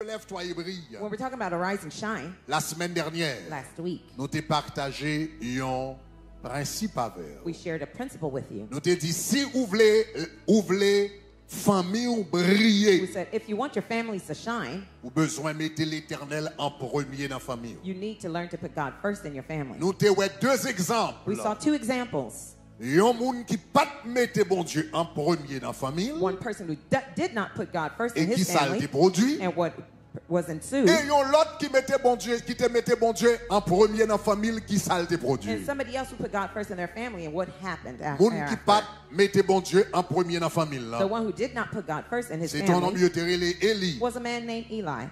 lève-toi et brille. When we're talking about arise and shine, La semaine dernière, last week, nous t'ai partagé un principe avec. we shared a principle with you. Nous t'ai dit, si vous voulez famille ou briller, We said, if you want your families to shine, vous avez besoin de mettre l'Éternel en premier dans la famille. you need to learn to put God first in your family. Nous t'ai ouais deux exemples. We saw two examples. Un monde qui pas mettre bon Dieu en premier dans la famille One person who did not put God first in et qui his ça family, le produit. and what was ensued. Et un l'autre qui mettait bon Dieu, qui te mettait bon Dieu en premier dans la famille, qui ça le And produit. somebody else who put God first in their family, and what happened Monde qui after. pas mettait bon Dieu en premier dans la famille The là. one who did not put God first in his C'est ton nom family mieux terrelé Élie was a man named Eli.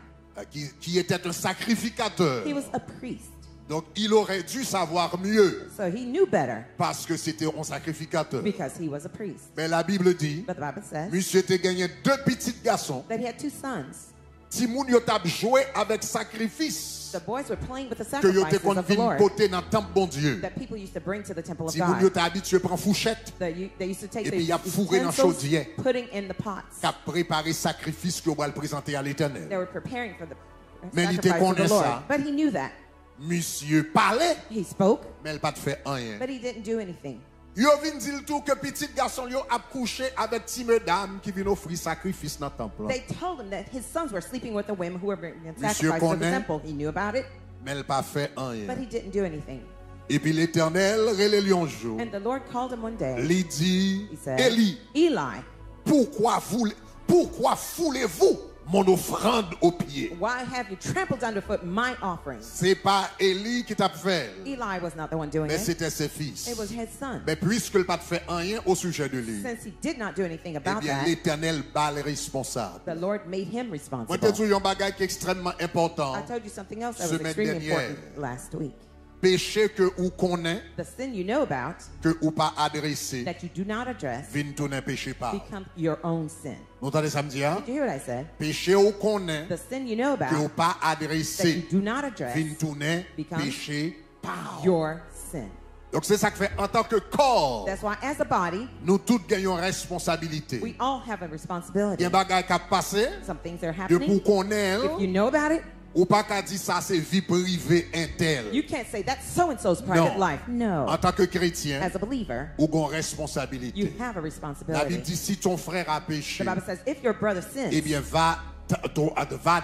qui était un sacrificateur. He was a priest, Donc il aurait dû savoir mieux so he knew better parce que c'était un sacrificateur. because he was a priest. Mais la Bible dit, But the Bible says monsieur te gagné deux petits garçons. that he had two sons. Si moun yo t'a joué avec sacrifice The boys were playing with the que yo te sacrifices kon of the vin Lord porter dans temple bon Dieu. that people used to bring to the temple of Si moun yo God. t'a habitué prendre fourchette, They used to take Et puis, the y a fourré dans utensils, chaudière. putting in the pots. qu'a préparé sacrifice que va le présenter à They l'Éternel. were preparing for the Mais il te sacrifice of the connaît Lord. ça. But he knew that. Monsieur parlait, He spoke, mais il pas de fait rien. but he didn't do anything. Yo vin dire tout que petit garçon yo a couché avec ti madame qui vient offrir sacrifice dans le temple. They told him that his sons were sleeping with the women who were bringing Monsieur sacrifices to the connaît. temple. He knew about it, Mais il pas fait but rien. he didn't do anything. Et puis l'Éternel relève un jour. And the Lord called him one day. Il dit, He said, Élie, Eli, pourquoi foulez-vous mon offrande aux pieds? why have you trampled underfoot my offerings? C'est pas Élie qui t'a fait, Eli was not the one doing mais it. c'était ses fils. It was his son. Mais puisque il pas fait rien au sujet de lui, Since he did not do anything eh about bien that, l'Éternel bat les responsables. the Lord made him Moi, je responsible. te dis un bagage qui est extrêmement important. I told you something else that was Semaine extremely dernière. important last week. Péché que ou connaît, The sin you know about que ou pas adressé, that you do not address vient tourner péché pas. become your own sin. Vous entendez ça me dire? Did you hear what I said? Péché ou connaît, The sin you know que ou about pas that you adressé, do not address vient tourner becomes péché pas. your sin. Donc c'est ça que fait en tant que corps, That's why as a body, nous tous gagnons responsabilité. we all have a Il responsibility. y a un bagage qui a passé, Some things are de pour happening. connaître, If you know about it, ou pas qu'à dire ça c'est vie privée interne. you can't say that's so-and-so's private Non. life. No. En tant que chrétien, As a believer, ou une you responsabilité. have a La Bible responsibility. dit si ton frère a péché, The Bible says if your brother eh sins, bien va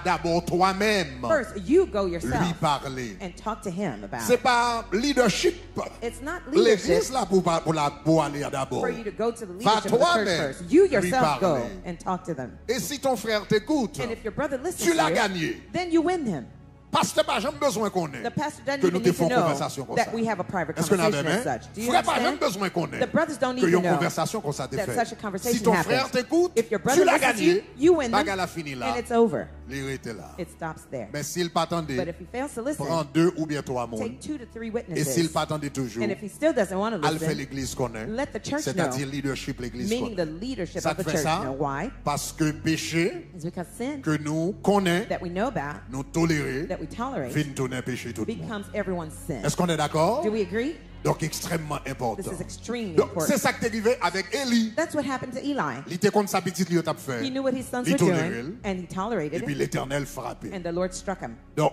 d'abord toi-même first you go lui yourself parler. and talk to him about C'est it. pas leadership. It's not L'église leadership là pour aller d'abord. for you to go to the Va leadership of the church toi-même first. You lui yourself go parler. and talk to them. Et si ton frère t'écoute, And if your brother listens tu l'as to you, gagné. then you win him. Pasteur pas jamais besoin qu'on ait. The pastor doesn't Que even nous te need to faisons know conversation comme ça. that we have a private Est-ce qu'on a conversation même? as such. Do you Frère pas jamais understand? besoin qu'on ait. The brothers don't Que need y a to une know conversation comme ça te that fait. such a conversation Si ton happens. frère t'écoute, If your tu brother l'as listens to gagné. you win them, Bagarre la fini là. and it's over. Il était là. It stops there. Mais s'il pas But attendait, if he fails to listen, prends 2 ou bien 3 monde. take 2 to 3 Et s'il witnesses. pas attendait toujours, And if he still doesn't want to elle fait listen, l'église connaît. let the church C'est-à-dire know, leadership l'église meaning the connaît. leadership Ça of the fait church ça know. Why? parce que péché It's because sin que nous connaît, that we know about, nous tolérer, that we tolerate, vient tourner péché tout le monde. becomes everyone's sin. Est-ce qu'on est d'accord? Do we agree? Donc extrêmement important. This is extremely Donc c'est important. ça qui est arrivé avec Élie. That's what happened to Eli. Il était contre sa petite lui a fait. He knew what his sons Il were tolérait, doing, and he et tolerated puis it, l'Éternel frappé. and the Lord struck him. Donc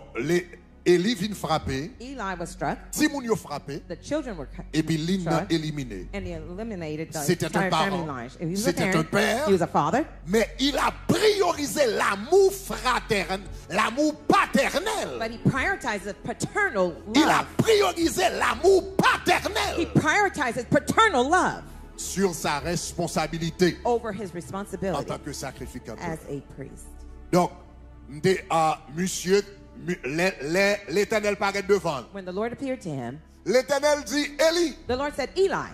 Élie vient frapper, Eli was struck, Timoun yo frappé, the children were cut, et puis l'île n'a struck, éliminé. and he eliminated the C'était un entire family parent. line. He was a C'était un parent, père. he was a father, Mais il a priorisé l'amour fraternel, l'amour paternel. but he prioritizes paternal Il a love. priorisé l'amour He paternel prioritizes paternal love sur sa responsabilité over his en responsibility tant que sacrificateur. as a priest. Donc, monsieur, l'Éternel paraît devant. When the Lord appeared to him, L'Éternel dit, Élie, the Lord said, Eli,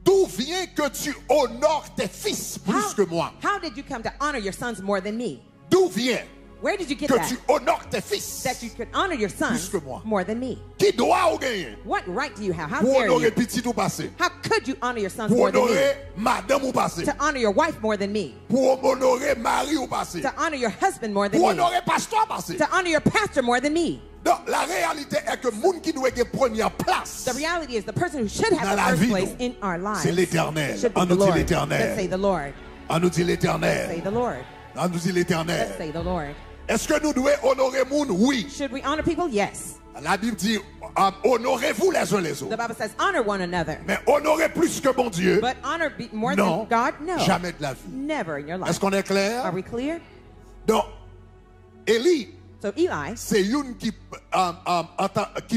d'où vient que tu honores tes fils plus que moi? how did you come to honor your sons more than me? D'où vient Where did you get que that? tu honores tes fils? That you could honor your sons Plus que moi. more than me. Qui doit ou gagner? What right do you have? How Pour dare honorer you? petit ou passé? How could you honor your sons Pour more than me? honorer madame ou passé? To honor your wife more than me? Pour honorer mari ou passé? To honor your husband more than Pour me? honorer pasteur passé? To honor your pastor more than me? Donc, la réalité est que moun qui doit être première place, The reality is the person who should Dans have the la first vie, place nous, in our lives c'est l'Éternel. should be On the nous dit Lord. l'Éternel. Let's say the Lord. on nous dit Let's say l'Éternel. the Lord. On nous dit Let's l'Éternel. say the Lord. Est-ce que nous devons honorer moun? Oui. Should we honor people? Yes. La Bible dit, honorez-vous les uns les The autres. Bible says honor one another. Mais honorer plus que bon Dieu, But honor more non, than God? No. jamais de la vie. Never in your life. Est-ce qu'on est clair? Are we clear? Donc, Élie, So Eli, c'est une qui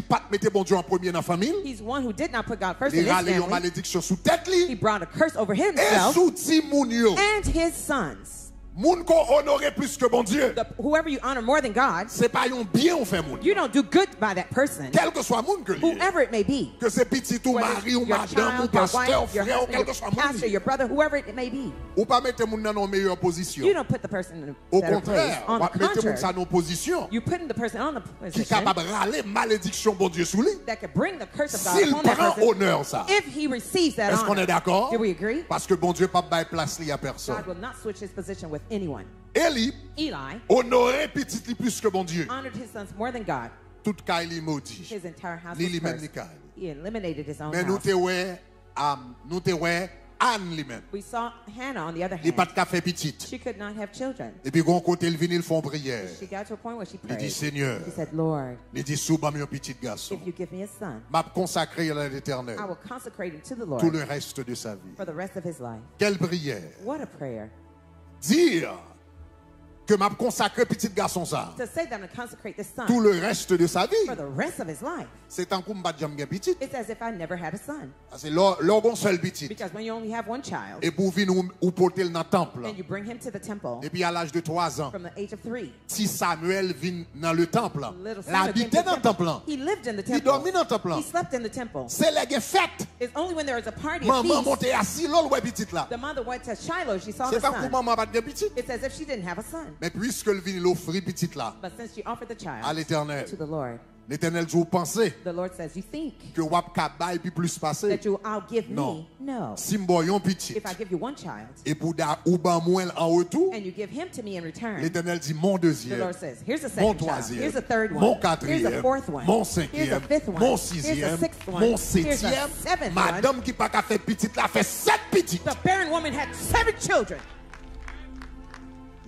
pas mettre bon Dieu en premier dans la famille. he's one who did not put God first in Il his a une family. malédiction sous tête He li. brought a curse over Et himself sous ti moun yo. and his sons. Moun ko honorer plus que bon Dieu. Whoever you honor more than God, C'est pas un bien on fait moun. you don't do good by that person, Quel que soit moun que li. whoever it may be. Que c'est petit ou Whether mari ou your madame ou child, your pasteur, wife, your frère ou husband, quel que your soit moun pastor, li. your brother, whoever it may be. Ou pas mettre moun dans une meilleure position. You don't put the person in Au a better place. contraire, On on the va mettre moun contrary, dans une position you putting the person on the qui est position capable de râler malédiction bon Dieu sous lui. that could bring the curse of God S'il upon that prend person honneur ça. if he receives that Est-ce qu'on est honor. d'accord? Do we agree? Parce que bon Dieu pas bail place li à personne. God will not switch his position with anyone. Élie Eli honorait petit li plus que bon Dieu. honored his sons more than God. Tout Kaili maudit. His entire house Li was li même cursed. li Kaili. He eliminated his own Mais nous house. te ouais Anne lui-même. We saw Hannah on the other Il pas hand. de café petite. She could not have children. Et puis gon côté le vini le font prière. She got to a point where she Il prayed. dit Seigneur, He said, Lord, il dit sous bam un petit garçon. if you give me a son, M'a consacré à l'Éternel I will consecrate him to the tout Lord le reste de sa vie. for the rest of his life. Quelle prière. What a prayer. Dire que m'a consacré petit garçon ça To say that I'm going to consecrate this son tout le reste de sa for vie. the rest of his life. C'est un coup m'bat jam gen petit. It's as if I never had a son. C'est l'orgon seul petit. Because when you only have one child Et pour venir ou porter dans le temple. and you bring him to the temple Et puis à l'âge de 3 ans, from the age of 3, si Samuel vient dans le temple, little il Samuel came to habitait the dans le temple. temple. He lived in the Il dormait temple. dans le temple. He slept in the temple. C'est la fête. It's only when there was a party, a Maman feast, monte assis, l'ol ouais petit là. the mother went to Shiloh. She saw C'est the pas pour son. maman pas de petit. It's as if she didn't have a son. Mais puisque le vin l'offrit petit là But since she offered the à child l'Éternel, to the Lord, l'Éternel dit vous pensez the Lord says, you think que wap ka bay puis plus passer. that I'll give Non. me? No. Si m'boyon petit If I give you one child et pour da ou ban moins en retour, and you give him to me in return, l'Éternel dit mon the deuxième, Lord says, here's a mon second child, troisième, here's a third mon one, here's a quatrième, fourth one, mon here's a cinquième, fifth one, mon here's sixième, a sixth one, mon here's a septième. seventh one. Madame qui pas ka fait petite là fait 7 petites. The barren woman had 7 children.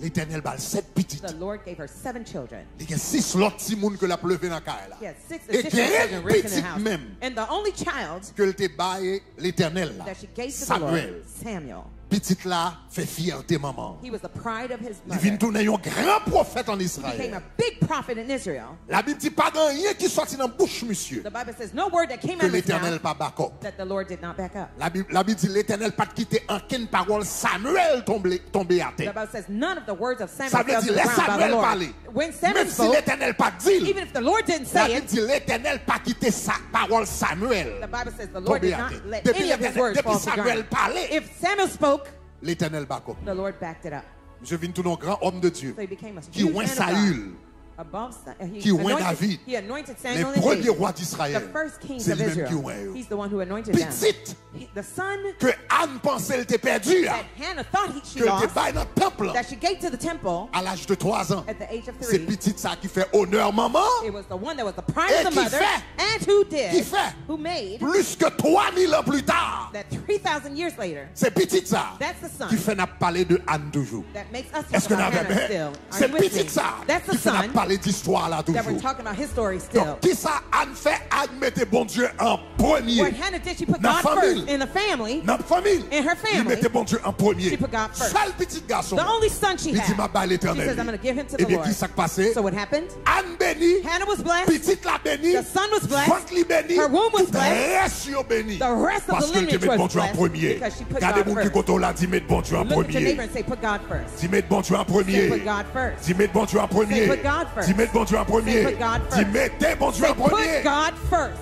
L'Éternel bal 7 petites. The Lord gave her 7 children. Il y a 6 l'autre si moun que la pleuvé dans caille là. She had 6 Et additional quelle children raised in petite the house. même And the only child que le te baille l'Éternel là. that she gave to the Samuel. Lord, Samuel. Petite là fait fierté maman. He was the pride of his Il vient mother. tourner un grand prophète en He became Israël. a big prophet in Israel. La Bible dit pas grand rien qui sortit dans bouche monsieur The Bible says no word that came que out of his l'Éternel mouth pas back up. that the Lord did not back up. La Bible dit l'Éternel pas quitté aucune parole Samuel tombé à The terre. Bible says none of the words of Ça Samuel veut fell to dire the laisse ground by the Samuel Lord. parler. When Samuel Même si spoke, l'Éternel pas dit, even if the Lord didn't la say Bible it, dit l'Éternel pas quitté sa parole Samuel. the Bible says the Lord did Tombé à not terre. let Depuis any of his words depuis fall to the Samuel ground. parlait, If Samuel spoke, l'Éternel back up. the Lord backed it up. Je viens tout un grand homme de Dieu So he became a qui huge oint man of God. Saül, Above, qui oint David. he anointed les Samuel and premiers David, rois the d'Israël. first kings C'est of lui-même qui Israel. oint eux. He's the one who anointed them. Petite The son que Anne pensait elle était perdue, that Hannah thought she que elle était lost, baille dans le temple that she gave to the temple à l'âge de 3 ans. at the age of C'est 3. petite ça qui fait honneur maman. It was the one that was the pride Et of the qui mother fait? and who did, Qui fait? who made Plus que 3000 ans plus tard. that 3,000 years later, C'est petite ça that's the son qui fait n'a parler de Anne toujours. that makes us Est-ce talk que about nous Hannah avons still. Are C'est you with me? petite ça That's qui the fait n'a son parler d'histoire là that we're toujours. talking about his story still. Donc, qui ça Anne fait? Anne mettait bon Dieu en premier. What Hannah did, she put Dans God famille. first in the family. Notre famille. In her Il family, mettait bon Dieu en premier. she put God first. Seul petit garçon. The only son she Il dit ma had. balle She l'éternel. says, I'm going to give him to Et the bien Lord. qui s'est passé? So what happened? Anne bénie. Hannah was blessed. Petite la bénie. The son was blessed. Ventre li béni. Her womb was Tout blessed. reste yo béni. The rest of Parce the que tu lineage mets bon was Dieu en blessed premier. because she put Regardez God mon qui first. koto là, dit mettre bon Dieu en Look at your neighbor premier. and say, put God first. Dis mettre bon Dieu en Say, premier. put God first. Dis mettre bon Dieu en premier. Say, put God first. Dis mettre bon Dieu en premier. Say, put God Dis first. mettez bon Dieu Say, en put premier. God first.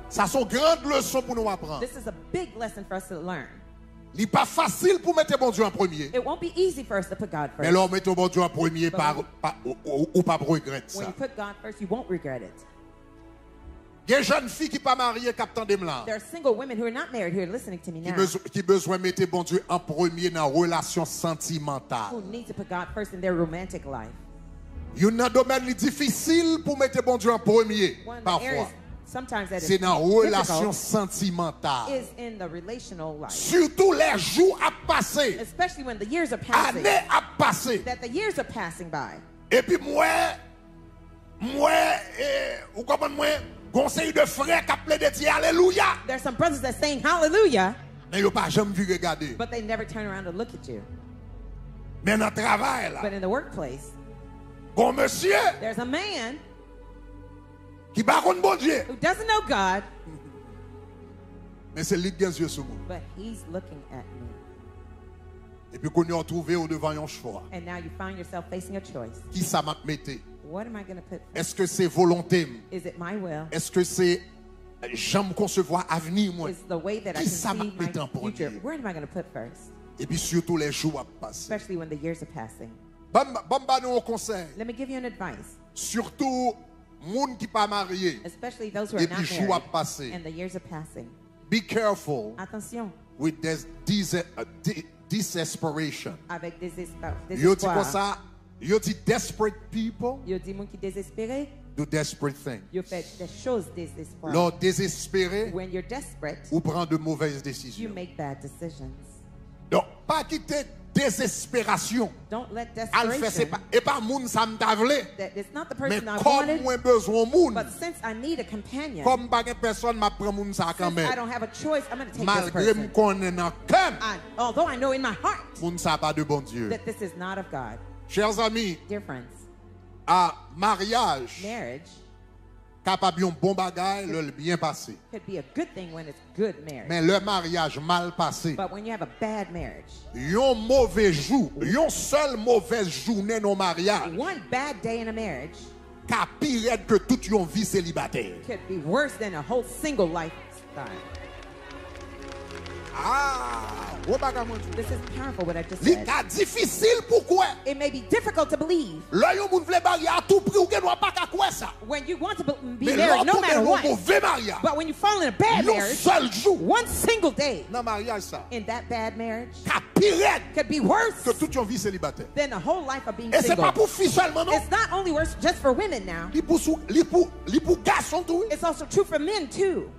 Ça sont grandes leçons pour nous apprendre. This is a big lesson for us to learn. Il n'est pas facile pour mettre bon Dieu en premier. It won't be easy for us to put God Mais first. là, mettez bon Dieu en premier ou pas regretter When ça. you put God first, you won't regret it. Il y a une jeune fille qui n'est pas mariée, captain de là, There are single women who are not married who are listening to me now, qui besoin de mettre bon Dieu en premier dans la relation sentimentale. who need to put God first in their romantic life. Il y a un domaine difficile pour mettre bon Dieu en premier, One of the parfois. areas sometimes that is c'est dans la relation difficult sentimentale. is in the relational life. Surtout les jours à passer, Especially when the years are passing. années à passer. That the years are passing by. Et puis vous comprenez moi, conseil de frère qui a plaidé de dire alléluia. There's some brothers that saying hallelujah, Mais ils n'ont pas jamais vu regarder. but they never turn around to look at you. Mais dans le travail là, But in the workplace, bon monsieur there's a man qui bat contre bon Dieu. who doesn't know God, Mais c'est lui qui a les yeux sur moi. but he's looking at me. Et puis qu'on y a trouvé au devant un choix. And now you find yourself facing a choice. Qui ça m'a metté? What am I going to put? Est-ce que c'est volonté? Is it my will? Est-ce que c'est j'aime concevoir avenir moi? Is the way that I Qui ça m'a conceive my mis en future? premier? Where am I going to put first? Et puis surtout les jours à passer. Especially when the years are passing. Bon nous un conseil. Let me give you an advice. Surtout monde qui pas marié. Especially those who are Et not puis jours à married passer. and the years are passing. Be careful Attention with desperation. avec Yo dit comme désespoir. ça, yo dit desperate people Yo dis moun qui désespéré, do desperate things. yo fait des choses désespoir. Lors désespéré, When you're desperate, ou prend de mauvaises you décisions. make bad decisions. Donc, pas quitter désespération. Don't let Al fait c'est desperation. pas et pas moun ça m'tavle. That it's not the Mais person I comme wanted, moi besoin moun, but since I need a companion, comme pas une personne m'a prend moun ça quand since I même. don't have a choice, I'm going to take this Malgré me person. connaît dans cœur, Although I know in my heart moun ça pas de bon Dieu. that this is not of God. Chers amis, Dear friends, à mariage, marriage capable un bon bagage, le bien passé. could be a good thing when it's good marriage. Mais le mariage mal passé, But when you have a bad marriage, un mauvais jour, une seule mauvaise journée dans le mariage, one bad day in a marriage qui pire que toute une vie célibataire. could be worse than a whole single lifestyle. Ah, oh bagage mon Dieu. This is powerful what I just Li said. ka difficile pourquoi? It may be difficult to believe Là yon moun vle marier à tout prix ou gen pas ka quoi ça. when you want to be Mais married no l'autre matter un what. mauvais mariage. But when you fall in a bad Un marriage, seul jour one single day dans mariage ça, in that bad marriage ka pire could be worse que toute une vie célibataire. than the whole life of being Et c'est pas single. pour filles seulement non. It's not only worse just for women now, Li pour garçon tout. it's also true for men too.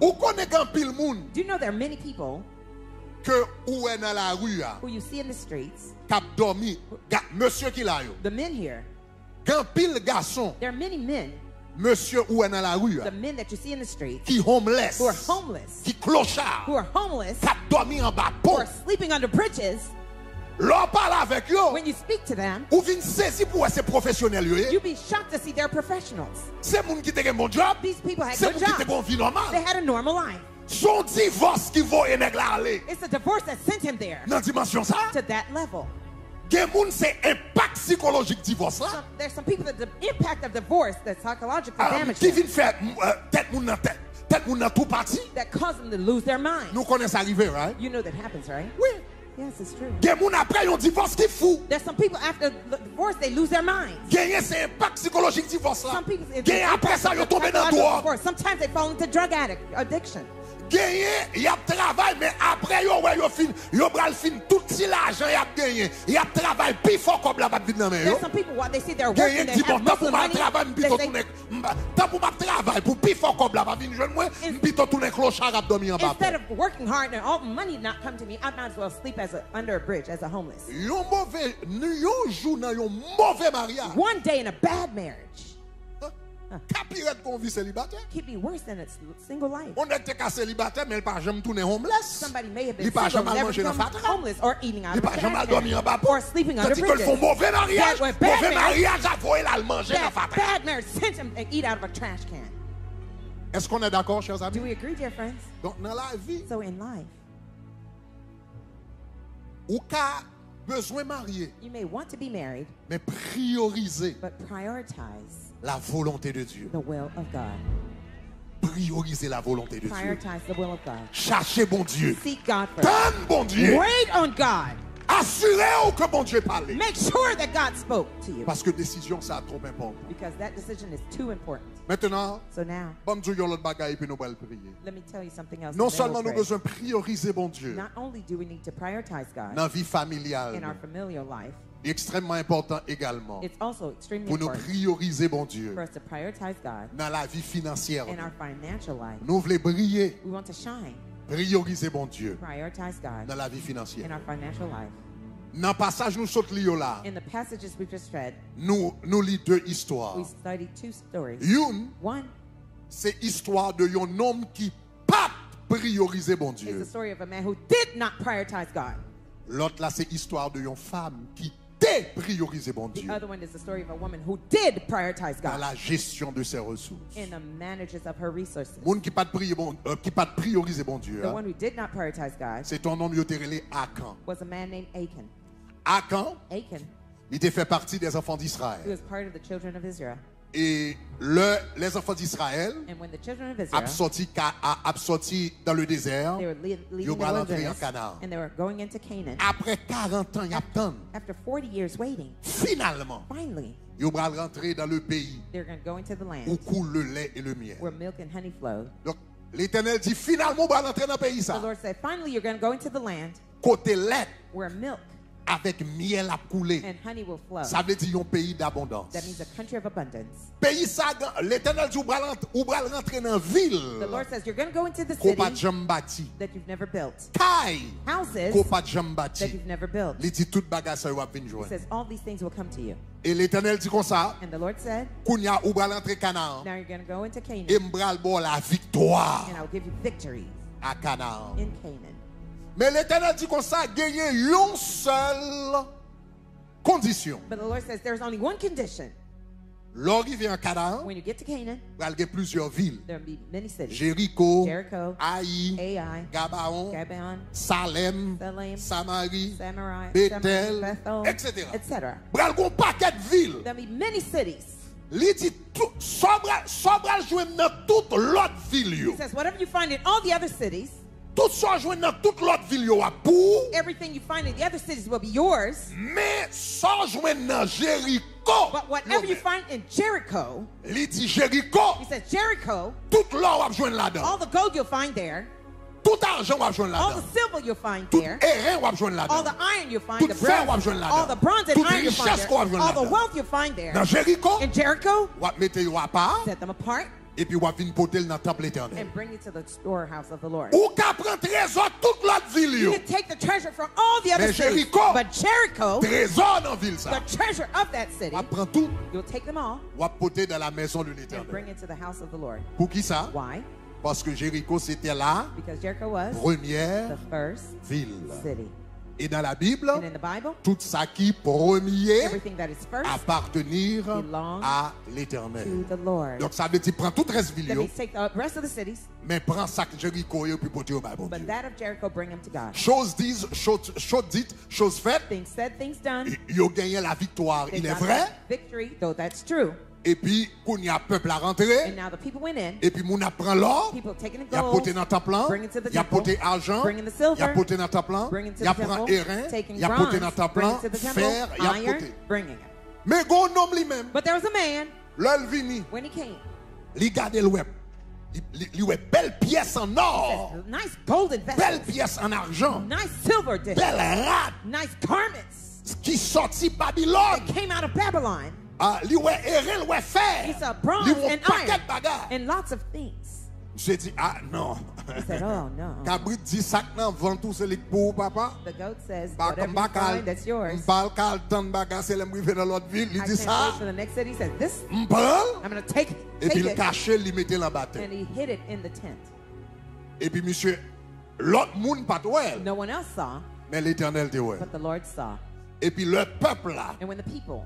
Ou connaît gan pile moun Do you know there are many people que ou est dans la rue a, who you see in the streets, k'ap dormi, monsieur qui la yo. the men here, Gan pile garçon, there are many men, monsieur ou est dans la rue a, the men that you see in the streets qui homeless, who are homeless, qui clochard, who are homeless, k'ap dormi en bas who pont. are sleeping under bridges. L'on parle avec yo, When you speak to them, ou vin saisi pour ces professionnels yo. you'd be shocked to see they're professionals. C'est moun qui te gen bon job, These people had c'est good moun qui te jobs. bon vie They normale. had a normal life. Son divorce qui va nèg la aller. It's the divorce that sent him there Dans dimension ça, to that level. gen moun c'est impact psychologique divorce So là. there's some people that the impact of divorce that psychologically damage Qui them, vin faire tête moun nan tête moun nan tout parti. that cause them to lose their mind. Nous connaissons arrivé, right? You know that happens, right? Oui. Yes, it's true. Gen moun après yon divorce qui fou. There's some people after the divorce they lose their minds. Gagner c'est impact psychologique divorce là. Some people Gagner après ça yon tombe dans psychological droit. divorce. Sometimes they fall into drug addiction. Gagner, y a travail mais après yo ouais yo fin, yo bral fin tout si l'argent y a gagné. Y a travail plus fort comme la bat vite dans main yo. There's some people while they see they're Gagner working, they dit bon have tant pour muscle ma money. travail They m'pito say, tourner tant pour ma travail pour plus fort comme la bat vite jeune moi m'pito tourner clochard a dormi en bas. instead of working hard and all money not come to me, I might as well sleep under a bridge as a homeless. Yon mauvais yon jour dans yon mauvais mariage. One day in a bad marriage Capirette qu'on vit célibataire. could be worse than a single life. On était qu'à célibataire mais il pas jamais tourner homeless. Somebody may have Il been pas single, jamais never manger dans become fatra. homeless or eating out Il of a pas jamais trash dormi en bas can, or sleeping under Tandis que le font bridges. mauvais mariage. That way, bad Mauvais marriage. mariage a voyé là le manger dans That fatra. bad marriage sent him to eat out of a trash can. Est-ce qu'on est d'accord, chers Do amis? we agree, dear friends? Donc dans la vie, So in life, ou qu'a besoin marier, you may want to be married, mais prioriser but prioritize la volonté de Dieu. the will of God. Prioriser la volonté de Dieu. Prioritize the will of God. Cherchez bon Dieu. Seek God first. Donne bon Dieu. Wait on God. Assurez-vous que bon Dieu parle. Make sure that God spoke to you, Parce que décision, ça a trop important. because that decision is too important. Maintenant, So now, bon Dieu, yon l'autre bagaille, puis nous allons prier. let me tell you something else. Non and then seulement we'll nous pray. besoin prioriser bon Dieu Not only do we need to prioritize God dans la vie in our familiale, familial life, Extrêmement important également It's also extremely pour nous important prioriser, bon Dieu, for us to prioritize God dans la vie financière. in our financial life. Nous voulons briller, We want to shine, prioriser, bon Dieu, prioritize God dans la vie in financière. our financial life. Dans le passage, nous sautons là. In the passages we just read, Nous lisons deux histoires. we studied two stories. Une, One c'est l'histoire de un homme qui pas prioriser, bon is the Dieu. story of a man who did not prioritize God. L'autre là, c'est l'histoire de une femme qui dépriorisé, bon The Dieu, other one is the story of a woman who did prioritize dans God la gestion de ses ressources. in the managers of her resources. Monde qui pas prioriser, bon Dieu, The hein, one who did not prioritize God c'est un homme qui était relé Akan. was a man named Achan. Akan, Achan, il était fait partie des enfants he d'Israël. was part of the children of Israel. Et les enfants d'Israël And when the children of a Israel, sorti dans le désert. they were leaving Yo the bral entrer en wilderness Canaan. and they were going into Canaan. Après 40 ans, il attend. After 40 years waiting, Finalement, finally, il va rentrer dans le pays they're going to go into the où land coule le lait et le miel. where milk and honey flow. Donc, l'Éternel dit finalement, on va rentrer dans le pays The ça. Lord said, finally, you're going to go into the land Côté lait where milk avec miel a coulé. and honey will flow. Ça veut dire un pays d'abondance. That means a country of abundance. Pays ça, l'Éternel dit on va rentrer dans la ville. The Lord says, you're going to go into the Qu'on pas city jamais bâti. that you've never built. Caille Houses qu'on pas jamais that bâti. you've never built. Il dit toute bagage ça va venir He joindre. says, all these things will come to you. Et l'Éternel dit comme ça, And the Lord said, qu'on y a ou va rentrer Canaan now you're going to go into Canaan, et m'bral bon la victoire and I'll give you victory à Canaan. in Canaan. Mais l'Éternel dit comme ça, gagner une seule condition. But the Lord says, there's only one condition. L'arrivée en Canaan, When you get to Canaan, il y a plusieurs villes. there'll be many cities. Jéricho, Jericho, Haï, Ai, Gabaon, Gabaon, Salem, Salem, Samarie, Samaria, Bethel, Bethel, etc. etc. Bral gon paquet de villes. There'll be many cities. Li dit tout sobral joindre dans toute l'autre ville yo. He says, whatever you find in all the other cities, Tout ça joindre dans toute l'autre ville yo a pour. everything you find in the other cities will be yours. Mais ça joindre dans Jéricho. But whatever you find in Jericho, Li dit Jéricho, he says, Jericho, tout l'or va joindre là-dedans. all the gold you'll find there, Tout argent va joindre all là-dedans. the silver you'll find Tout there, airain va joindre all là-dedans. the iron you'll find, Tout the fer bronze, va joindre all the là-dedans. bronze and Toute iron you'll find richesse qu'on va there, joindre all the là-dedans. wealth you'll find Dans there. Jéricho, In Jericho, va mettre yo à part set them apart et puis va venir porter dans le temple éternel. and bring it to the storehouse of the Lord. Ou ka prend trésor toute l'autre ville You yo. can take the treasure from all the other Mais cities, Jericho, but Jericho, Trésor dans ville ça. the treasure of that city, On prend tout, you'll take them all on porter dans la maison de and l'Éternel. bring it to the house of the Lord. Pour qui ça? Why? Parce que Jéricho c'était la Because Jericho was première the first ville. city. Et dans la Bible, And in the Bible, tout ça qui premier everything that is first appartenir belongs à to l'Éternel. the Lord. Donc ça veut dire prends toute reste ville That yo, means take the rest of the cities, mais prends ça que Jéricho yo puis porter au bon but Dieu. that of Jericho, bring them to God. Chose dite, chose faite, Things said, things done. yo gagné la victoire, They il est got vrai. that victory, though that's true. Et puis qu'on y a peuple à And rentrer. now the people went in. Et puis moun apprend l'or. People taking the Il a gold, porté dans le temple, bring it to the il a temple, porté argent, bring in the il a silver, porté dans le temple, bring it to il a the prend temple, airain, taking il a porté dans le bronze, bring it to temple, the fer, temple, il a iron, porté. bringing it. Mais gon homme lui-même, But there was a man, l'œil vini, when he came, il garde le web. Il ouais belle pièce en or, nice golden belle vessels, pièce en argent, nice silver dishes, belle rate nice garments. qui sortit Babylone. They came out of Babylon. Ah, li ouais airain, ouais fer. He saw bronze Li ouais and paquet iron de bagarre. and lots of things. J'ai dit ah non. He said, oh no. Cabrit dit sac nan vend tout c'est pour papa. The goat says, Ba whatever you bakal, find, that's yours. m'pal kal tan baga c'est l'aime rive dans l'autre ville, il I dit can't ça, wait for the next city. He said, this, m'pal, I'm going to take et puis il it. cachait, il mettait dans la And bataille. he hid it in the tent. Et puis monsieur, l'autre monde pas ouais, No one else saw, mais l'Éternel dit ouais. but the Lord saw. Et puis le peuple là And when the people,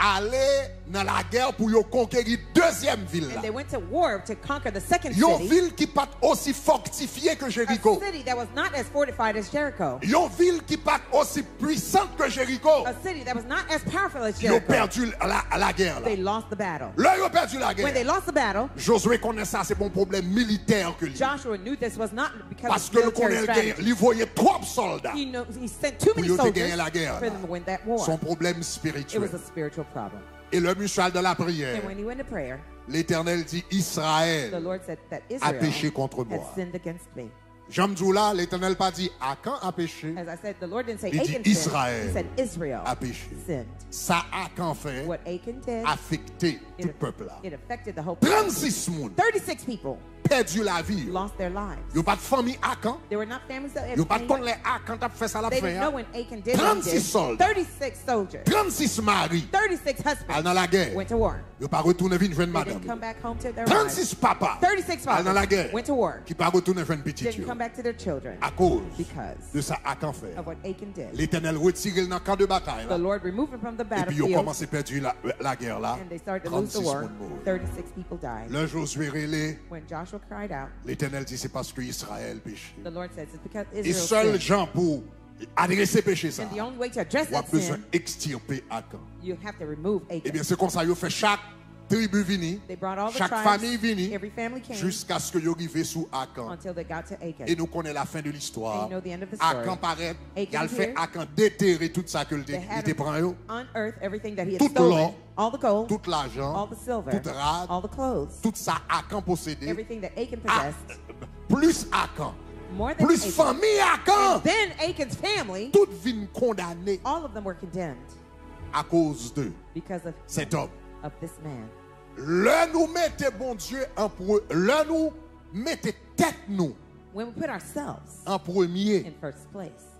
allait dans la guerre pour yo conquérir deuxième ville and là. they went to war to conquer the second Yon city, ville qui pas aussi fortifiée que a Jéricho. city that was not as fortified as Jericho, Yon ville qui pas aussi puissante que Jéricho. a city that was not as powerful as Yon Jericho. perdu la guerre là. They lost the battle. Là yon perdu la When they guerre. lost the battle, Josué connaît ça, c'est bon problème militaire que lui. Joshua knew this was not because Parce of que le military colonel strategy. il voyait trop de soldats. He sent too many Pour soldiers gagner la guerre, for là. them to win that war. Son problème It spirituel. was a spiritual problem. Et le mutual de la prière, And when he went to prayer, l'Éternel dit the Israël Lord said that a péché Israel contre had moi. sinned against me. J'aime dire là, l'Éternel pas dit Akan a péché. As I said, the Lord didn't say Il dit Achan sinned. Israël He said Israel a péché. sinned. Ça Akan fait What Achan did, affecté tout le peuple là. it affected the whole people. 36 moun 36 people perdu la vie. lost their lives. Yo pas de famille Akan. They were not families that Yo pas de had connaît Akan t'a fait ça la They fin. didn't know when Achan did what he 36 did. soldats. 36 soldiers, 36 maris 36 al husbands dans la guerre. went to war. Yo pas retourner vinn joindre They didn't madame. come back home to their wives. 36 papas 36 al dans la fathers guerre. went to war. Qui pas retourner joindre petit Didn't yo. come back to their children À cause because de ça Akan fait. of what Achan did. L'Éternel retire dans le camp de bataille The là. Lord removed him from the Et puis ils ont battlefield, commencé à perdre la guerre là. and they started to lose the 36 war. moun morts. 36 people died. Le Josué relé, When Joshua cried out, l'Éternel dit c'est parce que Israël péché. the Lord says it's because Et Israel seul sinned. gens pour adresser péché ça. And the only way to address On a that besoin sin, d'extirper Akan. you have to remove Eh bien Achan. c'est comme ça ils fait chaque tribu vini, They brought all the chaque tribes, famille vini every family came jusqu'à ce que ils arrivent sous Akan. until they got to Achan. Et nous connaissons la fin de l'histoire. And you know the end of the story. Akan paraît, il a Achan fait here. Akan déterrer tout ça que They il had te prend yo. unearthed everything that he had Tout stolen, l'or, all the gold, tout l'argent, all the silver, tout rad, all the clothes, tout ça Akan possédé. everything that Achan Ah, possessed, plus Akan, more than plus Achan. famille Akan, And then Achan's family, tout vient condamné all of them were condemned à cause de because of cet homme. this man. Le nous mettez bon Dieu le nous mettez tête nous When we put ourselves en premier in first place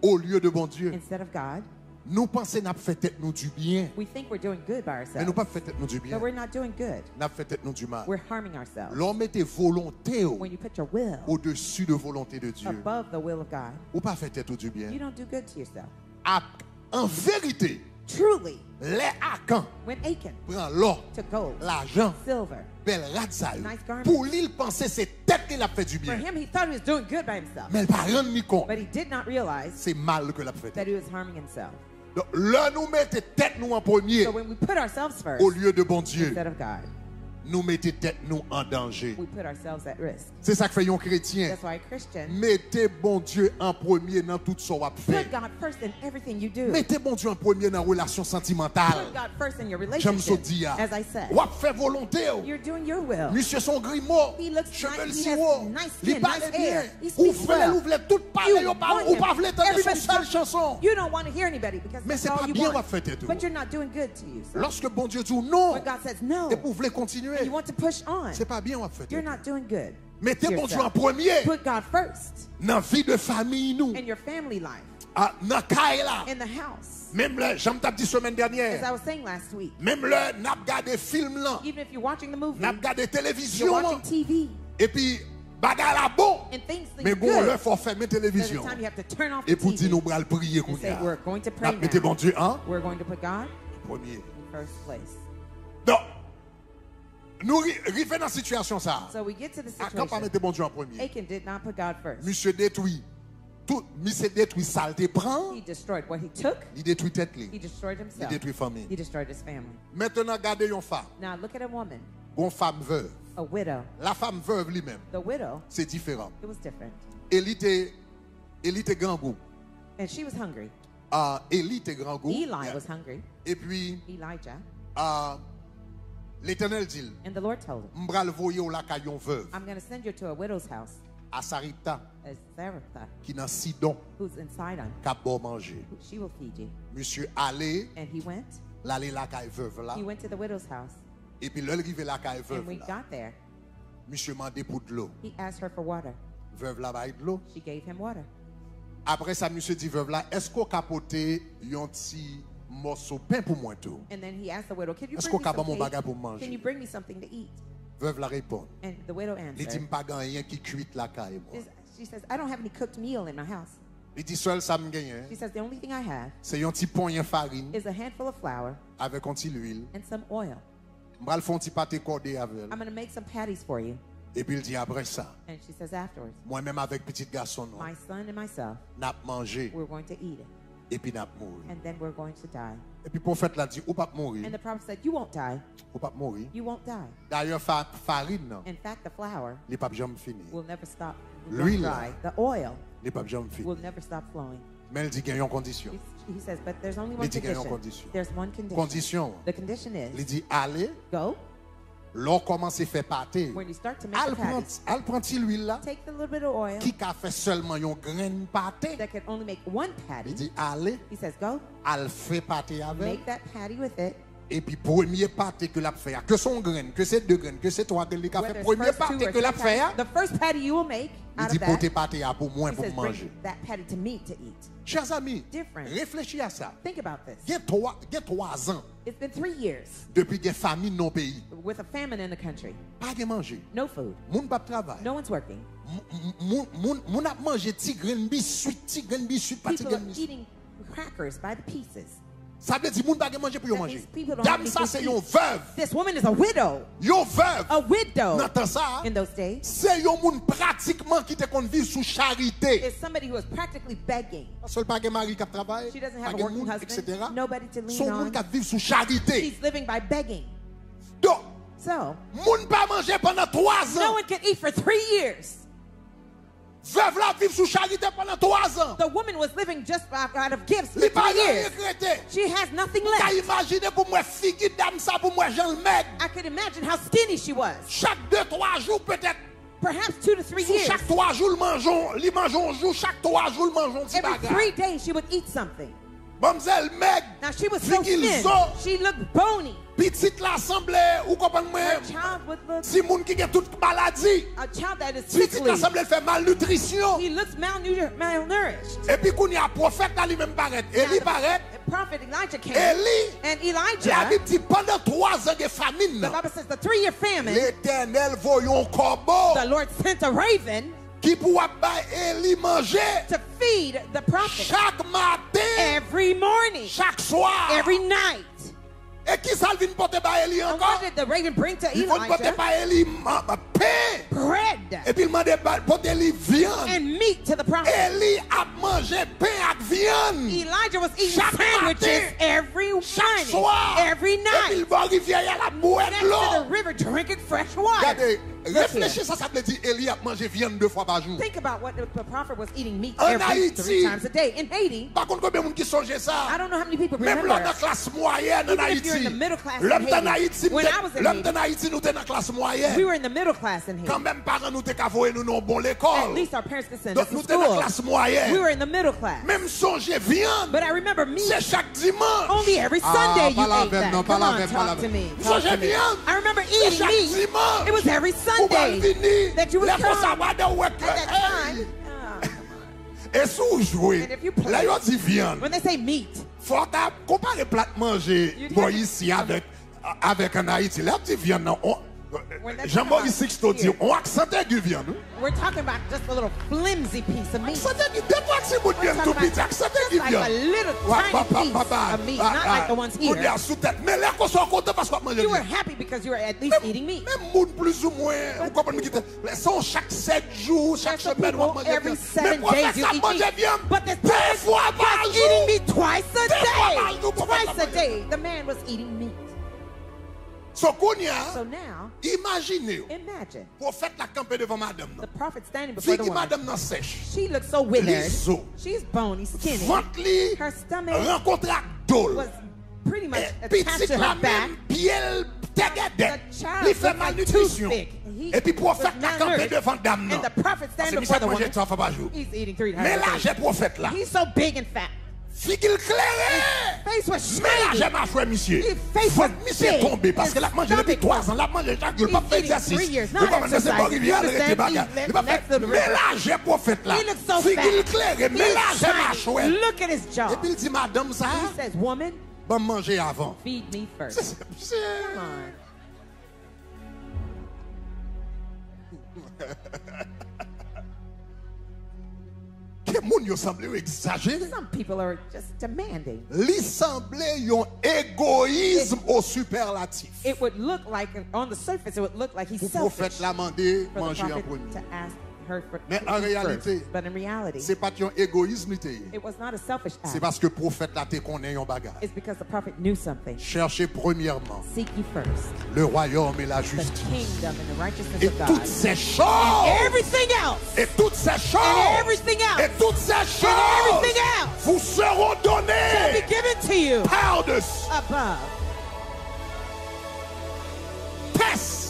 au lieu de bon Dieu. instead of God, Nous pensons n'a fait tête nous du bien, we think we're doing good by mais ourselves, nous pas fait tête nous du bien. but we're not doing good. N'a fait tête nous du mal. We're harming ourselves. L'homme mettez volonté When you put your will au-dessus de volonté de Dieu. above the will of God, Ou pas fait tête du bien. you don't do good to yourself. En vérité, Truly, les Akan when Achan prend l'or, took gold, l'argent, silver, belle radzaï. Nice garment. Pour lui, il pensait c'est tête qu'il a fait du for bien. him, he thought he was doing good by himself, Mais il pas rendre ni compte. but he did not realize C'est mal que l'a fait. that he was harming himself. Donc, là, nous mettez tête nous en premier So when we put ourselves first au lieu de bon Dieu. instead of God, Nous mettez tête nous en danger. we put ourselves at risk. C'est ça que fait un chrétien. That's why a Christian, Mettez bon Dieu en premier dans tout ce qu'on va faire. put God first in everything you do. Mettez bon Dieu en premier dans la relation sentimentale. Put God first in your J'aime ça relationship. dire. As I said, Ou fait volonté. you're doing your will. Monsieur son grimaud. He looks Cheveux nice, he si has haut. nice Il skin, parle nice bien. hair. He Ou speaks well. voulez tout parler. You Ou pas want ou him. pas voulez entendre son Everybody's seule talking. chanson. You don't want to hear anybody because Mais that's c'est all pas you bien want. on fait tout. But you're not doing good to you. Lorsque bon Dieu dit non, When God says no, et pour vous continuer, you want to push on, c'est pas bien on fait you're tout. not doing good. Mettez to bon Dieu en yourself. premier Put God first dans la vie de famille nous. in your family life, Dans caille là. in the house. Même là, j'aime t'ai dit semaine As I dernière. was saying last week, Même là, n'a regardé film là, even if you're watching the movie, n'a regardé you're télévision là. watching TV, Et puis bagarre la bon. and things Mais seem bon, good, là faut fermer there's a télévision. time you have to turn off Et the pour dire TV nous bral prier qu'on and say, y a. we're going to pray Mettez bon now. Dieu hein We're going to put God premier. in first place. Donc nous arrivons dans la situation ça. So we get to the À quand pas situation. mettre bon Dieu en premier. Achan did not put God first. Monsieur détruit tout, monsieur détruit saleté prend, He destroyed what he took. il détruit tête He li, destroyed il himself. détruit famille. He destroyed his family. Maintenant regardez une femme, Now look at a woman, une femme veuve. a widow. La femme veuve lui-même, The widow, c'est différent. it was different. Elle était grand goût. And she was hungry. Élie était grand goût. Eli was hungry. Et puis Elijah. l'Éternel dit, And the Lord told him, m'bral voyer au lacayon veuve I'm going to send you to a widow's house, à Saripta as Zarephath, qui dans Sidon who's in Sidon. qu'a bon manger. She will feed you. Monsieur allé And he went. l'aller la caille veuve là He went to the widow's house. et puis l'arrivé la caille And veuve we là. got there. Monsieur mandé pour de l'eau. He asked her for water. Veuve là baille de l'eau. She gave him water. Après ça monsieur dit veuve là, est-ce qu'on capoté un petit morceau pain pour moi tout? And then he asked the widow, can you Est-ce bring qu'on me capable some mon bagage cake? pour manger? Can you bring me something to eat? Veuve la répond. And the widow Il dit answered, pas rien qui cuite la caille moi. she says, I don't have any cooked meal in my house. Il dit seul ça me gagne. She says, the only thing I have C'est un petit poignet farine is a handful of flour avec un petit l'huile. and some oil. M'bral font petit pâté cordé avec elle. I'm going to make some patties for you. Et puis il dit après ça, And she says afterwards, moi-même avec petit garçon non, my son and myself, n'a mangé we're going to eat it. et puis n'a mourir. And then we're going to die. Et puis le prophète l'a dit ou pas mourir, And the prophet said, you won't die. ou pas mourir. You won't die. D'ailleurs farine non, In fact, the flour les pas jamais fini. will never stop L'huile. dry. The oil Les pas jamais fini. will never stop flowing. Mais elle dit qu'il y a une condition. He says, but there's only one Il dit qu'il y a une condition. condition. There's one condition. Condition. The condition Il is, dit allez go L'on commence à faire pâté. When you start to make the patties, Elle prend l'huile là take the little bit of oil qui a fait seulement un grain de pâté. that can only make one Il patty. dit allez, He says, go, elle fait pâté avec. make that patty with it. Et puis premier pâté que l'a fait, que son grain, que c'est deux graines, que c'est trois graines, qui a fait Whether it's premier first pâté two or que l'a three fait. patties, the first patty you will make Il out dit of porter that, pâté pour moi he pour says, manger. bring that patty to me to eat. Chers amis, Different. réfléchis à ça. Think about this. Il y a 3 ans It's been 3 years depuis qu'il y a famine dans le pays. with a famine in the country. Pas de manger. No food. Moun pas travail. No one's working. Moun a mangé petit grain biscuit, pas petit People grain are biscuit. eating crackers by the pieces. Ça veut dire moun pas de manger pour That manger. means people don't Dame have ça anything c'est to une eat. veuve. This woman is a widow. Yon veuve. A widow Dans ça, in those days c'est yon moun pratiquement qui te kon vivre sous charité. is somebody who is practically begging. Seul pas de mari qui travaille, She doesn't pas have a de working moun, husband, etc. nobody to lean Son moun on. qui vivre sous charité. She's living by begging. Donc, So, moun pas manger pendant 3 no ans. one can eat for 3 years. Veuve la vivre sous charité pendant 3 ans. The woman was living just out of gifts for Li 3 pas years. regretté. She has nothing T'as left. imaginé pour moi figure dame ça pour moi Jean le Maigre. I could imagine how skinny she was. Chaque 2-3 jours peut-être. Perhaps 2 to 3 Sous years. chaque 3 jours le mangeons, li mangeons un jour, chaque 3 jours le mangeons petit Every bagage. 3 days she would eat something. Mamzelle Meg, Now she was so Figil thin. zo. She looked bony. petite l'assemblée, ou comprenez moi, Her child would look si moun qui a toute maladie, a child that is petite sickly. l'assemblée fait malnutrition. He looks malnourished. Et puis qu'on y a prophète là lui-même paraît. Élie paraît. The prophet Elijah came. Élie, And la Elijah, Bible dit pendant 3 ans de famine, the Bible says the 3-year famine, l'Éternel voyons corbeau the Lord sent a raven qui pourra ba Élie manger to feed the prophet chaque matin, every morning, chaque soir. every night. Et qui ça vient porter ba Élie And encore? what did the raven bring to Il faut porter Elijah? ba Élie pain. Bread Et puis il m'a dit porter Élie viande. and meat to the prophet. Élie a mangé pain avec viande. Elijah was eating Chaque sandwiches matin, every Chaque morning, soir. every Et puis il night, va arriver à la boire next de to l'eau. the river drinking fresh water. Regardez, Look here. réfléchissez, ça veut dire Élie a mangé viande 2 fois par jour. Think about what the prophet was eating meat En every 3 Haïti. times a day. In Haiti, Par contre, combien de monde qui songe I ça? don't know how many people Même remember. là, dans la classe moyenne en Even if you're in Haïti. the middle class in L'homme en Haiti. Haïti, When I was in l'homme Haiti, en Haïti, nous étions dans la classe we moyenne. were in the middle class in Quand Haiti. même, parents nous étaient cavoyés, nous non bon At l'école. least our parents could send Donc us nous to étions dans la school. classe We moyenne. were in the middle class. Même songer viande, But I remember meat. c'est chaque dimanche. Only every Sunday you pas la ate veine, that. non, pas Come la on, veine, pas la talk to veine. me. Ça, Talk to j'ai me. bien. I remember C'est eating chaque meat. dimanche. It was every Pour Sunday venir, that you would les fois ça come. va de ouais que, At that hey. time, Et sous jouer, And if you play- là, ils ont dit viande. when they say meat, Faut comparer plat manger You'd bon have to- ici avec en Haïti. Là, petit viande, non. When they Jean-Maurice talk about Sixto dit, here. on accente aigu viande. we're talking about just a little flimsy piece of meat. Accente aigu, deux fois que c'est bon We're viande tout talking petit, about accente just aigu like viande. a little tiny piece of meat, not like the ones On here. est sous tête. Mais là, qu'on soit content parce qu'on mange You were viande. happy because you were at least eating meat. Même monde plus ou moins, vous comprenez qui sont chaque 7 jours, chaque There's some semaine, on people mange every viande. 7 Mais pour days faire you ça, eat manger meat. viande. But the Deux man fois par was eating jour. meat twice a Deux fois par day. jour pour faire Twice ça a manger. day, the man was eating meat. So, Kounia, So now, imaginez, imagine prophète la campé devant madame. the prophet standing before Fille the qui woman. madame nan sèche. She looks so withered. Liso. She's bony, skinny. Ventre li, Her stomach rencontre ak dol. was pretty much Et attached petit to la her back. même piel tegede. The child Li fait looked like malnutrition. toothpick. He Et puis prophète was la campé malnourished. devant dame nan. And the prophet Parce standing que before the ça mange woman. 3 fois par jour. He's eating 3 times Mais a là, day. j'ai prophète là. He's so big and fat. Fille qu'il clairait. Face was Mais là, shiny. j'ai ma frère, monsieur. His face Faut was monsieur big. tomber parce que la mange depuis His 3 ans. La mange chaque jour. He's Pas fait eating 3 exercice. years, Le not pas c'est pas exercise. rivière, You arrêtez understand? bagarre. He's Il pas next fait. to the Mais river. là, j'ai prophète là. He looks so Fille fat. qu'il clairait. Mais là, He's j'ai ma shiny. chouette. Look at his jaw. Et puis il dit, madame, ça, He says, woman, va manger avant. feed me first. Come on. Que moun yo semble exagéré. Some people are just demanding. Li semble yon égoïsme au superlatif. It would look like, on the surface, it would look like he's Pour selfish prophète l'a mandé for the manger en prophet premier. to ask her for Mais en to eat réalité, first. But in reality, c'est pas yon égoïsme li te ye. it was not a selfish C'est act. parce que prophète là te connaît yon bagage. It's because the prophet knew something. Cherchez premièrement Seek ye first le royaume et la the justice. kingdom and the righteousness Et of God. toutes ces choses. Everything else. Et toutes ces choses. And everything else. Et toutes ces choses. And everything else. Vous seront Shall be données given to you par-dessus. above. Test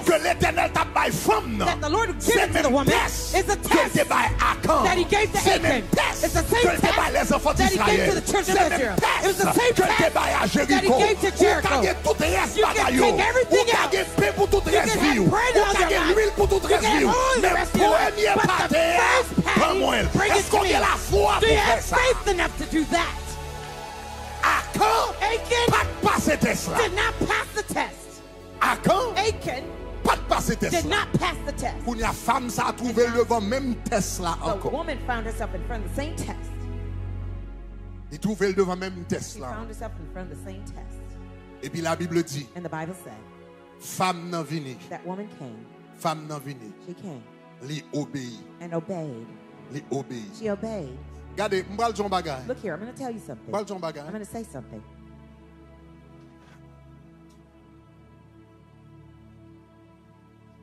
que l'Éternel t'a bail femme. that the Lord C'est given to the même woman test is a que test t'es bail Achan. that he gave to C'est même Achan. test It's the que same t'es bail les enfants test that he gave d'Israël. to the children C'est of même Israel. It was the test same que t'es test bail à that he Jéricho. gave to Ou Jericho. t'as tout reste You can bagayo. take everything Ou t'as else. paix pour tout You reste can have vie. bread Ou all t'as your life. l'huile pour tout You reste can have vie. all the Mais rest of your life. premier But the pâté, first pas patty, moi. bring it Est-ce to qu'on me. a la foi Do pour you faire have ça? faith enough to do that? Achan, Achan pas passer test là. did not pass the test. Achan, Achan pas passer test did là. not pass the test. Pour la femme, ça a trouvé devant même test là The encore. woman found herself in front of the same test. Il trouvait devant même test She là. found herself in front of the same test. Et puis la Bible dit, And the Bible said femme nan vini, that woman came. femme nan vini, She came li obéi, and obeyed. li obéi. She obeyed. Regardez, m'bral ton bagay. Look here, I'm going to tell you something. M'bral ton I'm bagay. going to say something.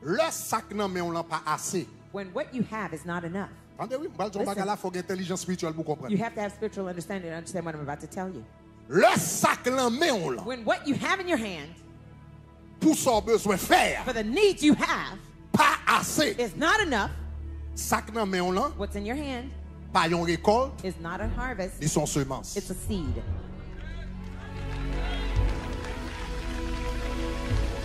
Le sac nan men on l'a pas assez. When what you have is not enough, Entendez oui, m'bral ton bagay là, faut intelligence spirituelle pour you comprendre. have to have spiritual understanding to understand what I'm about to tell you. Le sac nan men on l'a. When what you have in your hand Pour son besoin faire, for the needs you have pas assez. is not enough, Sac nan men on l'a, what's in your hand pas yon récolte, is not a harvest, ils sont semences. it's a seed.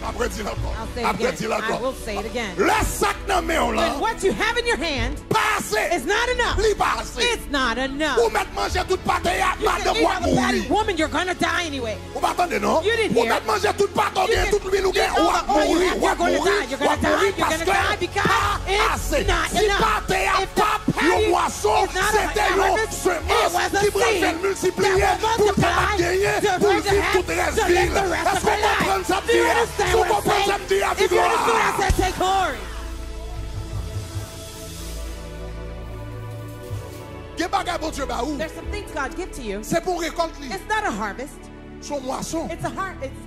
Après dis I'll encore. say it Après dis again. I encore. will say it again. Le sac nan men on When l'a, what you have in your hand pas assez. is not enough, Li pas assez. it's not enough. Ou mettre manger toute pâte ya, You can madame eat wa all the fatty mourir. woman, you're going to die anyway. Ou m'attendez non? You didn't Ou hear. mettre manger toute pâte, You bien can toute l'huile ou bien eat all wa the oil you mourir, have, wa you're going to mourir, die. You're going wa to die. mourir You're going parce to que die because pas it's assez. not Si enough. pâte ya If the pas patty yon moisson, is not a c'était yon harvest, it was semence a qui va seed faire multiplier that will pour multiply capable gagner to pour bring the vivre head toute reste to live ville. the rest Est-ce of qu'on her comprend life. ça Do you dire? understand Si on what I'm comprend ça saying? dire avec If you understand, I gloire. said take glory. Qu'est bagay bon Dieu ba ou? There's some things God gives to you. C'est pour récolte li. It's not a harvest. Son moisson. It's a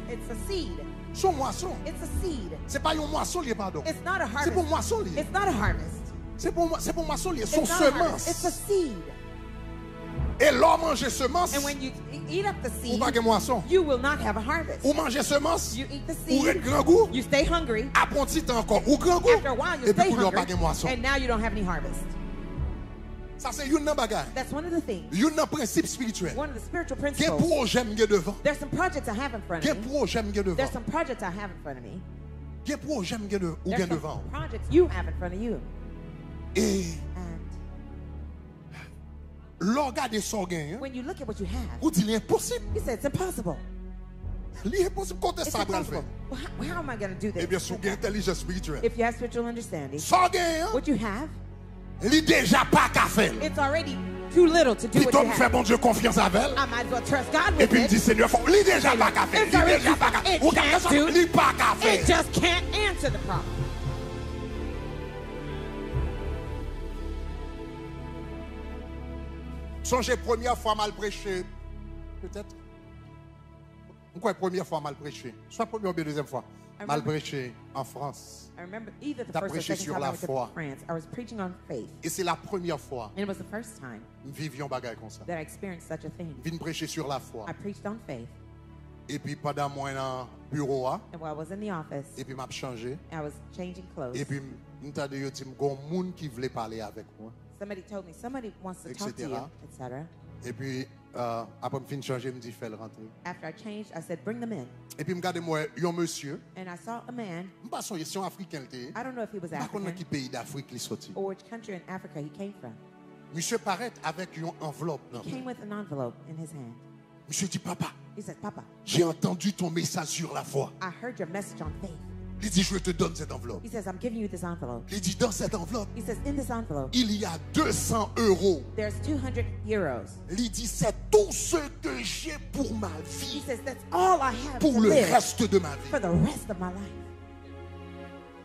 it's a seed. Son moisson. It's a seed. C'est pas yon moisson li pardon. It's not a C'est pour harvest. moisson li. It's not a harvest. C'est pour moisson li. Son It's not a harvest. It's a semence. seed. Et l'homme mange semence. And when you eat up the Ou seed, pas gen moisson. you will not have a harvest. Ou manger semence. You eat the Ou seed, ret grand goût. you stay hungry. Après un petit temps encore. Ou grand goût. After a while, you Et puis stay pour yon pas gen hungry, moisson. and now you don't have any harvest. Ça c'est yon nan bagay. That's one of the things. Yon nan principe spirituel. One of the spiritual Gen principles. projet m'gen devant. There's some projects I have in front of Gen me. projet m'gen devant. There's some projects I have in front of me. Gen projet m'gen de ou There's gen some devant. projects you have in front of you. Et And l'on regarde son gain. when you look at what you have, Ou dit l'impossible. you say it's impossible. L'impossible côté It's ça bral impossible. fait. Well, how am I going to do Eh bien this? sou gen intelligence spirituelle. If you have spiritual understanding, Son gain. what you have, Li déjà pas qu'à faire. it's already too little to do Puis what toi you me fait have. bon Dieu confiance avec elle. I might as well trust God Et with puis il dit it. Seigneur, faut li déjà pas qu'à faire. It's Li already déjà pas qu'à it faire. Ou quelque can't chose do. li pas qu'à It faire. just can't answer the problem. Songez première fois mal prêché. Peut-être. Pourquoi première fois mal prêché? Soit première ou bien deuxième fois. Mal prêché en France. I remember either the T'as first or prêché second sur time la I went to foi. France, I was preaching on faith. Et c'est la première fois And it was the first time nous vivions bagaille comme ça. that I experienced such a thing. Vine prêcher sur la foi. I preached on faith. Et puis pendant moi dans le bureau, And while I was in the office, et puis m'a changé. I was changing clothes. Et puis m'entendais yo dit gon moun qui voulait parler avec moi. Somebody told me somebody wants to talk to Etc. you, etc. Et puis après me fin changer, me dit fais le rentrer. After I changed, I said, bring them in. Et puis me garde moi un monsieur, And I saw a man. m'pas son si africain était. I don't know if he was Pas connait African qui pays d'Afrique li sorti. or which country in Africa he came from. Monsieur paraît avec une enveloppe dans He came main. with an envelope in his hand. Monsieur dit papa, He said, Papa, j'ai entendu ton message sur la foi. I heard your message on faith. Il dit je te donne cette enveloppe. He says, I'm giving you this envelope. Il dit dans cette enveloppe, He says, in this envelope, il y a 200 €. there's 200 euros. Il dit c'est tout ce que j'ai pour ma He vie, says, that's all I have pour to le live reste de ma vie. for the rest of my life.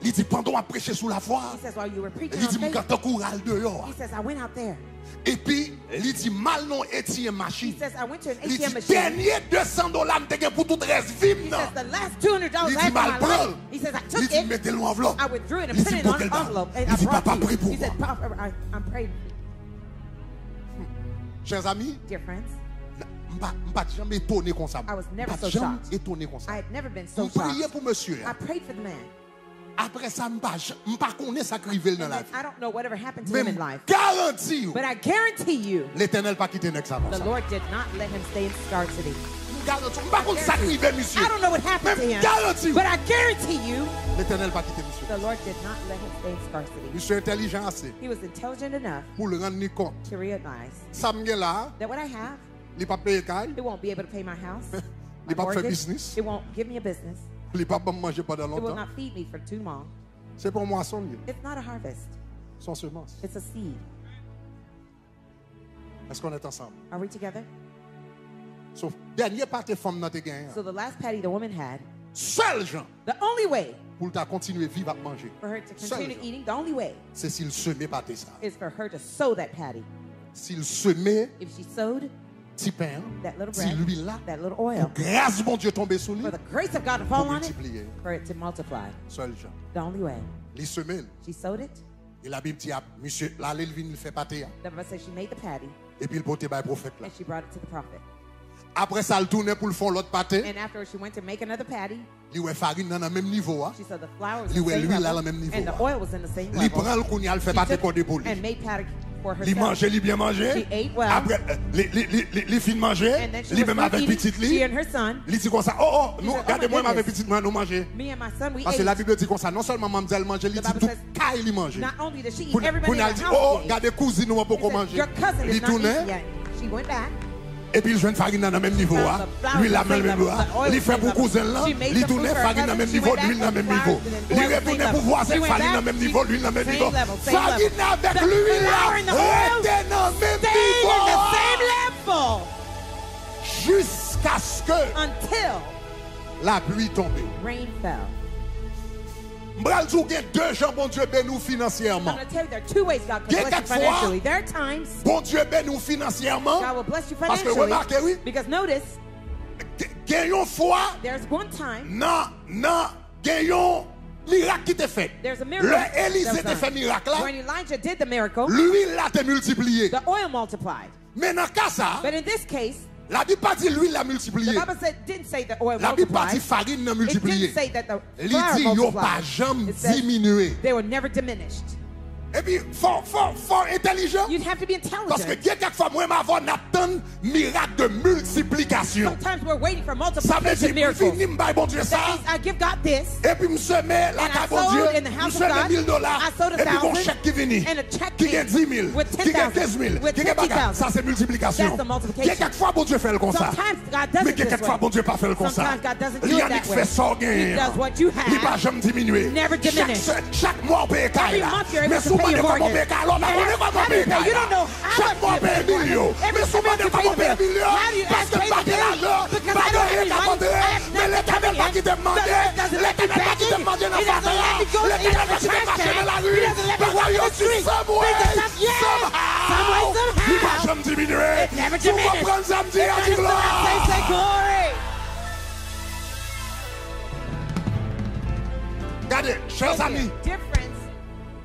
Il dit pendant à prêcher sous la foi, He says, while you were preaching il on dit faith, m'gata courage dehors. he says, I went out there. Et puis il dit mal non ATM He machine. says, I went to an Il dit ATM machine. dernier 200 $ m'te gen pour tout reste vim He nan. says, the last $200 Il I dit had mal for my prendre. life. He says, I Il took dit it, mettez-le en enveloppe. I withdrew it and Il put dit it in portez an le envelope. bas. And Il I dit brought papa it to prie you. pour He said, moi. Papa, I'm praying. Chers amis, Dear friends, m'pas jamais étonné comme ça. I was never M'pas so jamais shocked. étonné comme I ça. had never been so Vous priez shocked. pour monsieur. I prayed for the man. Après ça, je ne connais pas ça qui arrive dans And la then vie. I don't know whatever happened to Mais him in je life. garantis, But I guarantee you, l'Éternel pas quitter avec ça. the Lord did not let him stay in scarcity. Je ne pas ça qui arrive, monsieur. I don't know what happened to Mais him. garantis, But I guarantee you, l'Éternel pas quitter monsieur. the Lord did not let him stay in scarcity. Monsieur intelligent assez He was intelligent enough pour le rendre compte. to realize Ça me là, that what I have, il pas payer caille, it won't be able to pay my house, my il pas faire mortgage. business, It won't give me a business. il pas manger pendant It will longtemps. not feed me for too long. C'est pour moi son It's not a harvest. son semence. It's a seed. Est-ce qu'on est ensemble? Are we together? Sauf dernier parti femme dans tes gains. So the last patty the woman had, Seul gens the only way pour ta continuer vivre à manger. for her to Seul continue gens. eating, the only way C'est s'il semait pas tes ça. is for her to sow that patty. S'il semait If she sowed petit pain, that little si bread, l'huile là, that little oil, grâce bon Dieu tomber sous lui, for the grace of God to fall pour on it, multiplier. for it to multiply. Seul gens. The only way. Les semelles. She sowed it. Et la Bible dit, monsieur, là, il vient, il fait pâté. The Bible says she made the patty Et puis il portait par le prophète là. and she brought it to the prophet. Après ça, il tournait pour le fond l'autre pâté. And afterwards she went to make another patty. Il ouais farine dans le même niveau. She saw the flour was Lui, in the same l'huile à level, la même niveau. and the oil was in the same Il level. prend le kounia, il fait She pâté took pour pour lui. and made patty for Il herself. mangeait, il bien mangé. She ate well. Après, les filles mangeaient. And then she Il was même avec eating, petite she li. and her son. Il dit comme ça, oh, nous, said, oh regardez-moi, my avec goodness. petite moi, nous manger. Me and my son, we Parce que ate. la Bible dit comme ça, non seulement maman elle mangeait, il dit The Bible tout says, caille il mangeait. Not only did she eat, Pour everybody in elle the dit, house oh, ate. regardez cousine, nous, on peut He said, manger. your cousin Il is not eating tournait. yet. She went back. Et puis il joue une farine dans le même niveau. found the flour Lui, la the même same niveau. level, the oil Il the fait same pour level. cousin là. She made Il the tournait food for her farine dans le même cousin. She niveau, went l'huile dans le back même with niveau. flour and Il oil the retournait same pour level. voisin, She went farine back, dans le même she- niveau, l'huile dans le même same niveau. level, same Farine level. avec The l'huile flour and the oil était dans le même Stayed in the niveau. same level Jusqu'à ce que until la pluie tombait. rain fell. M'bral djou gen deux gens, bon Dieu, ben nous I'm financièrement. going to tell you there are two ways God can Bien bless you quelquefois, financially. There are times Bon Dieu, ben nous financièrement. God will bless you Parce que financially. remarquez, oui, Because notice, gen yon fois, there's one time, gen yon miracle qui te fait. there's a miracle. Le Élisée that te was fait done. miracle là, When Elijah did the miracle, l'huile là te multiplié. the oil multiplied. Mais dans le cas ça, But in this case, la Bible pas dit l'huile l'a the multiplié. Bible didn't say the oil La Bible pas multiplied. dit farine n'a It multiplié. didn't say that the Il flour dit yo pas multiplied. jamais It says diminué. they were never diminished. Et puis fort intelligent. You'd have to be Parce que intelligent. quelquefois moi m'avons attendre miracle de multiplication. Sometimes we're waiting for Ça veut multiplication dire miracles. fini m'baille bon Dieu ça. That means I give God this, Et puis me met la and I carte bon sowed Dieu. in the house Me of met God. $1000. I sowed Et puis mon 1,000, chèque qui vient. and a check Qui gagne 10 000. with Qui gagne 15 000. 10,000, with Qui gagne bagarre. 50,000. Ça c'est multiplication. That's the multiplication. Quelquefois bon Dieu fait le comme ça. Sometimes God does Mais it this quelquefois way. bon Dieu pas fait le comme ça. Sometimes God doesn't do Il y it a that qui way. fait ça He does what you have. Il pas jamais diminué. Never diminish. Chaque mois on paye Every là. month you're able Mais to souvent pay your comment on mortgage. paye alors on You pas comment on paye pay. You don't know how chaque mois on much you paye pay. millions. Every Mais souvent month you comment on pay paye the bill. millions. How do you Parce que pay pas the de bill? l'argent. Because Pas I de don't have any rien money. I have mais nothing l'Éternel pas coming qui in. te demande. The Lord doesn't let me L'Éternel pas qui te begging. demande dans He la doesn't let me go famille. L'Éternel pas qui te trash marche can. dans la He rue. doesn't let me Parce walk qu'il y in a the street. somewhere, Yes. Some way, somehow. il va jamais diminuer. It never Tu diminishes. comprends ça me dit à Say, gloire. say glory. Regardez, chers amis, Dear friends,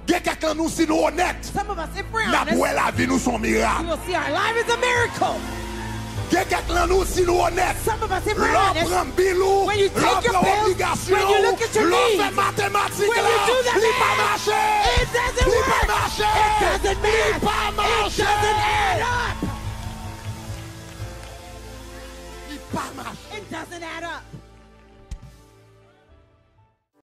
il y a quelqu'un nous si nous honnêtes. some of us, if we're La honest, bouée la vie nous son you miracle. will see our life is a miracle. Il y a quelqu'un nous si nous honnêtes. Some of us, if we're L'on honest, prend bilou, when you take l'on your prend pills, obligation, when you look at your l'on needs, fait mathématiques when là, you do the il pas math, marché. it doesn't Il pas work. marché. It doesn't Il math. pas It marché. doesn't add up. Il pas marché. It doesn't add up.